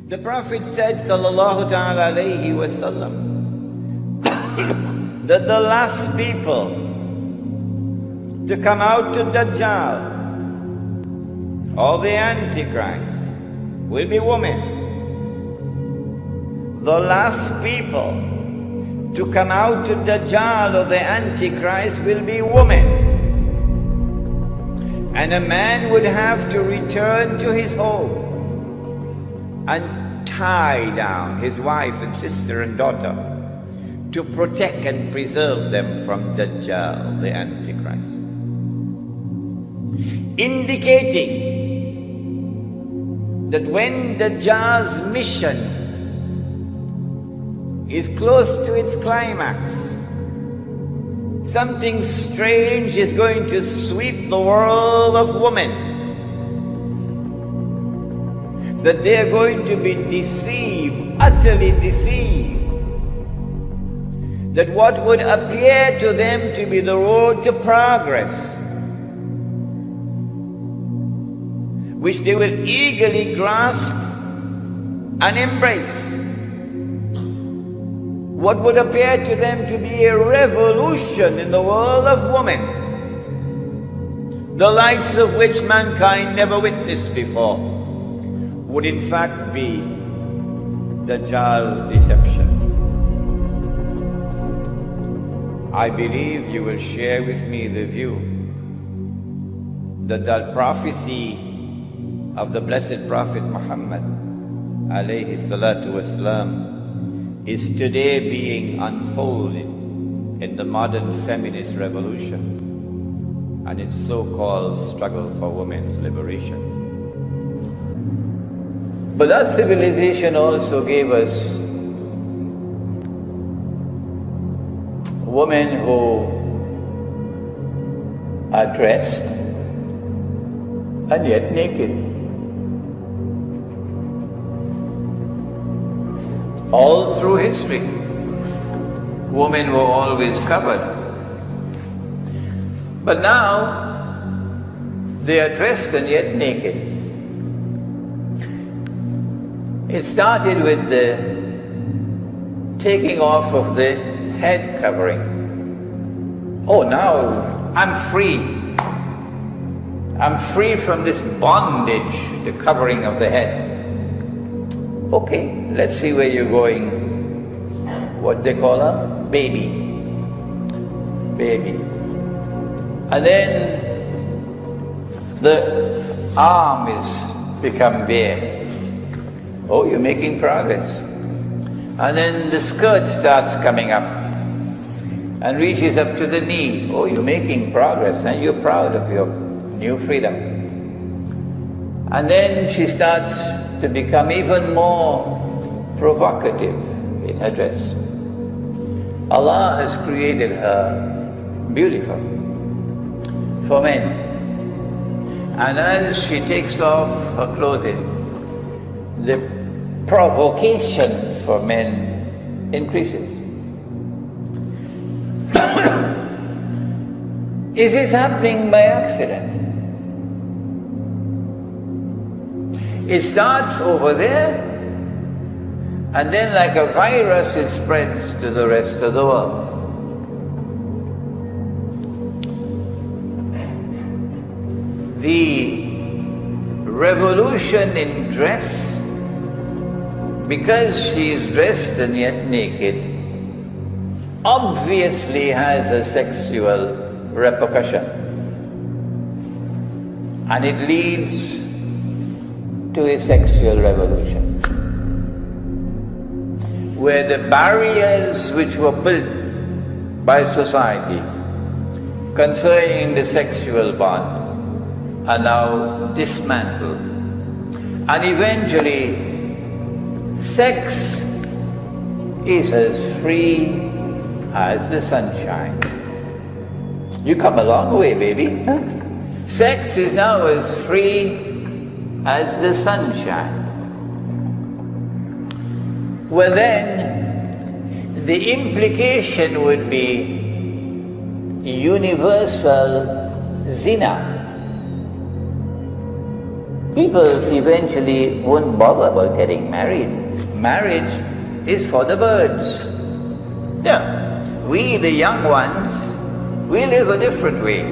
The Prophet said, sallallahu ta'ala alayhi wasallam, that the last people to come out to Dajjal or the Antichrist will be women. The last people to come out to Dajjal or the Antichrist will be women. And a man would have to return to his home and tie down his wife and sister and daughter to protect and preserve them from Dajjal, the Antichrist. Indicating that when Dajjal's mission is close to its climax, something strange is going to sweep the world of women. That they are going to be deceived, utterly deceived. That what would appear to them to be the road to progress, which they will eagerly grasp and embrace, what would appear to them to be a revolution in the world of women, the likes of which mankind never witnessed before, would in fact be Dajjal's deception. I believe you will share with me the view that the prophecy of the blessed Prophet Muhammad alayhi salatu wasalam is today being unfolded in the modern feminist revolution and its so-called struggle for women's liberation. But that civilization also gave us women who are dressed and yet naked. All through history, women were always covered. But now, they are dressed and yet naked. It started with the taking off of the head covering. Oh, now I'm free. I'm free from this bondage, the covering of the head. Okay, let's see where you're going. What they call a baby. Baby. And then the arm is become bare. Oh, you're making progress. And then the skirt starts coming up and reaches up to the knee. Oh, you're making progress and you're proud of your new freedom. And then she starts to become even more provocative in her dress. Allah has created her beautiful for men. And as she takes off her clothing, the provocation for men increases. Is this happening by accident? It starts over there, and then like a virus it spreads to the rest of the world. The revolution in dress, because she is dressed and yet naked, obviously has a sexual repercussion. And it leads to a sexual revolution, where the barriers which were built by society concerning the sexual bond are now dismantled. And eventually, sex is as free as the sunshine. You come a long way, baby. Huh? Sex is now as free as the sunshine. Well then, the implication would be universal zina. people eventually won't bother about getting married. Marriage is for the birds. Yeah, we the young ones, we live a different way.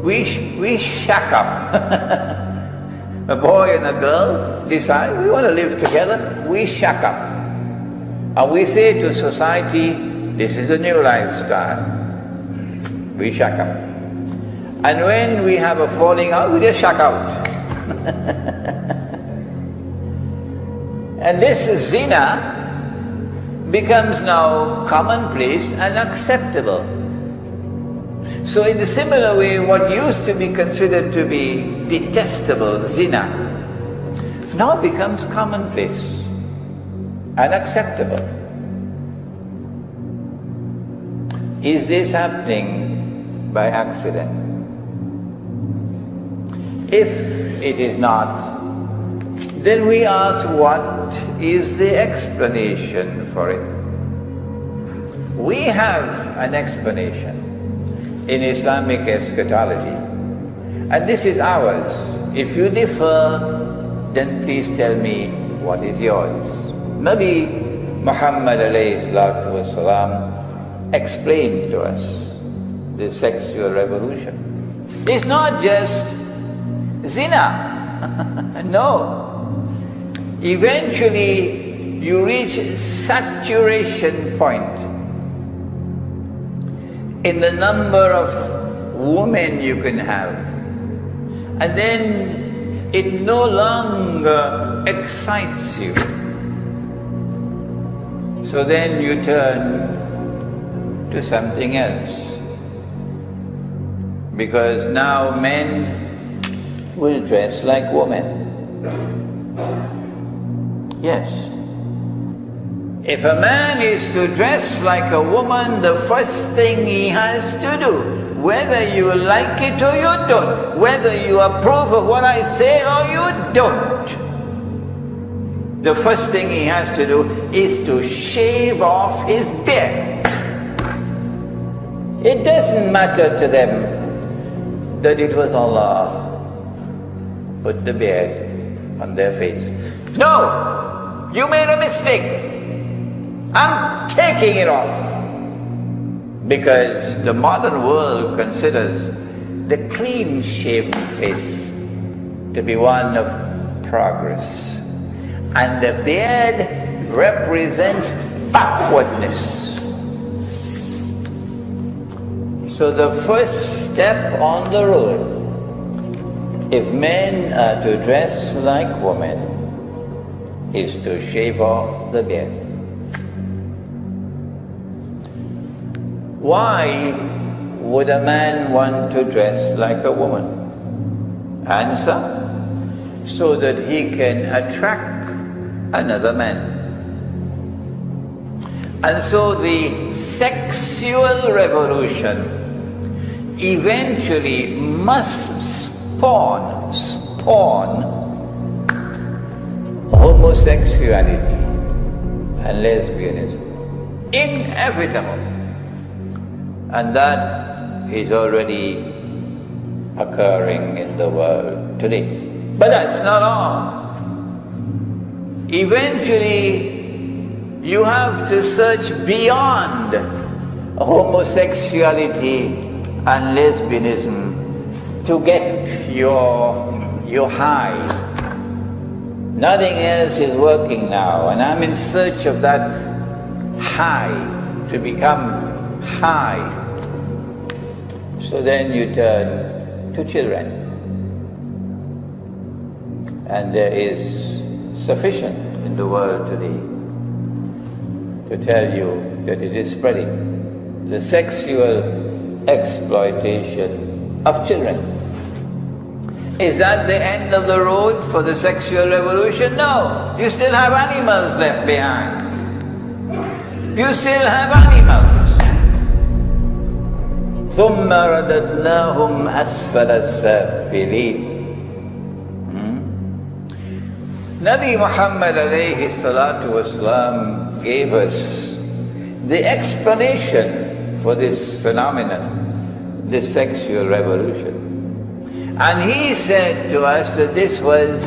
We shack up. A boy and a girl decide we want to live together, we shack up. And we say to society, this is a new lifestyle. We shack up. And when we have a falling out, we just shack out. And this zina becomes now commonplace and acceptable. So in a similar way, what used to be considered to be detestable, zina, now becomes commonplace and acceptable. Is this happening by accident? If it is not, then we ask, what is the explanation for it? We have an explanation in Islamic eschatology, and this is ours. If you differ, then please tell me what is yours. Nabi Muhammad alayhi salatu wasalam explained to us the sexual revolution. It's not just zina. No. Eventually you reach saturation point in the number of women you can have, and then it no longer excites you. So then you turn to something else, because now men will dress like women. Yes. If a man is to dress like a woman, the first thing he has to do, whether you like it or you don't, whether you approve of what I say or you don't, the first thing he has to do is to shave off his beard. It doesn't matter to them that it was Allah put the beard on their face. No, you made a mistake. I'm taking it off. Because the modern world considers the clean-shaven face to be one of progress. And the beard represents backwardness. So the first step on the road, if men are to dress like women, is to shave off the beard. Why would a man want to dress like a woman? Answer: so that he can attract another man. And so the sexual revolution eventually must spawn homosexuality and lesbianism. Inevitable. And that is already occurring in the world today. But that's not all. Eventually, you have to search beyond homosexuality and lesbianism to get your high. Nothing else is working now, and I'm in search of that high, to become high. So then you turn to children. And there is sufficient in the world today to tell you that it is spreading. The sexual exploitation of children. Is that the end of the road for the sexual revolution? No. You still have animals left behind. You still have animals. ثُمَّ رَدَدْنَاهُمْ أَسْفَلَ السَّافِلِينَ. Nabi Muhammad alayhi salatu wasalam gave us the explanation for this phenomenon, this sexual revolution. And he said to us that this was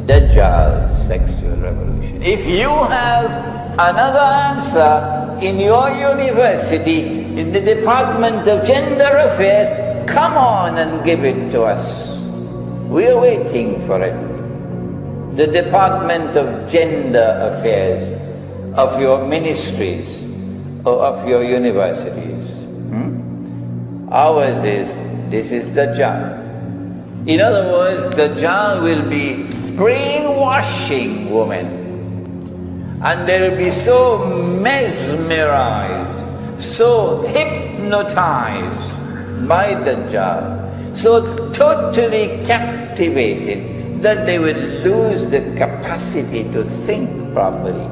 Dajjal's sexual revolution. If you have another answer in your university, in the Department of Gender Affairs, come on and give it to us. We are waiting for it. The Department of Gender Affairs of your ministries or of your universities. Ours is, this is Dajjal. In other words, Dajjal will be brainwashing women, and they'll be so mesmerized, so hypnotized by Dajjal, so totally captivated that they will lose the capacity to think properly.